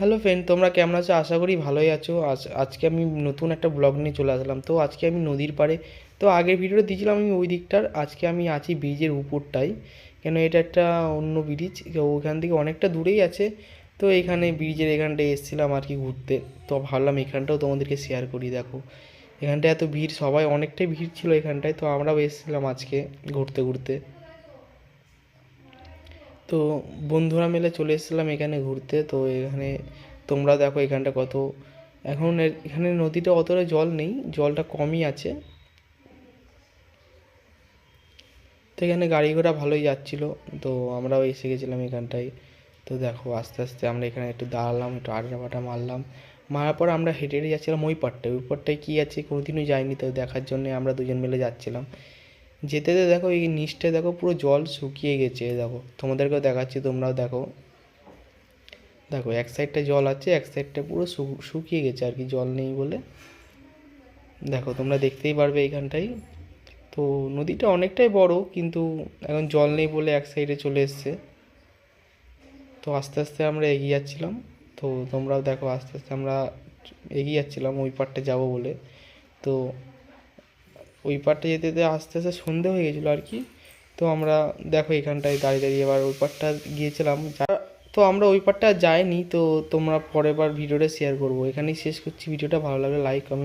Hello friend, তোমরা কেমন আছো? আশা করি ভালোই আছো। আজকে আমি নতুন একটা ব্লগ নিয়ে চলে আসলাম। তো আজকে আমি নদীর পাড়ে, তো আগের ভিডিওটা দিয়েছিলাম আমি ওই দিকটার, আজকে আমি আছি ব্রিজের উপরটাই। কেন এটা একটা অন্য ব্রিজ, ওখান থেকে অনেকটা দূরেই আছে। তো এখানে ব্রিজের এখানটায় এসেছিলাম আর কি ঘুরতে। তো ভাবলাম এখানটাও তোমাদেরকে শেয়ার করি। দেখো এখানটায় এত ভিড়, সবাই অনেকটাই ভিড় ছিল এখানটায়, তো আমরাও এসেছিলাম আজকে ঘুরতে ঘুরতে। তো বন্ধুরা মিলে চলে এসেছিলাম এখানে ঘুরতে। তো এখানে তোমরা দেখো এখানটা কত, এখন এখানে নদীটা অতটা জল নেই, জলটা কমই আছে। তো এখানে গাড়ি ঘোড়া ভালোই যাচ্ছিল। তো আমরাও এসে গেছিলাম এখানটায়। তো দেখো আস্তে আস্তে আমরা এখানে একটু দাঁড়ালাম, একটু আড্ডা বাটা মারলাম। মারার পর আমরা হেঁটে হেঁটে যাচ্ছিলাম ওই পারটায় কী আছে কোনোদিনও যাইনি, তো দেখার জন্যে আমরা দুজন মিলে যাচ্ছিলাম। যেতে যেতে দেখো এই নিচটা দেখো পুরো জল শুকিয়ে গেছে, দেখো তোমাদেরকেও দেখাচ্ছি, তোমরাও দেখো। দেখো এক সাইডটা জল আছে, এক সাইডটা পুরো শুকিয়ে গেছে আর কি, জল নেই বলে। দেখো তোমরা দেখতেই পারবে এইখানটাই। তো নদীটা অনেকটাই বড়, কিন্তু এখন জল নেই বলে এক সাইডে চলে এসছে। তো আস্তে আস্তে আমরা এগিয়ে যাচ্ছিলাম। তো তোমরাও দেখো আস্তে আস্তে আমরা এগিয়ে যাচ্ছিলাম ওই পারটা যাব বলে। তো ওই পারটা যেতে যেতে আস্তে আস্তে সন্ধে হয়ে গেছিলো আর কি। তো আমরা দেখো এখানটায় দাঁড়িয়ে দাঁড়িয়ে এবার ওই পারটা গিয়েছিলাম। তো আমরা ওই পারটা যাইনি। তো তোমরা পরের বার ভিডিওটা শেয়ার করবো। এখানেই শেষ করছি ভিডিওটা। ভালো লাগলে লাইক কমেন্ট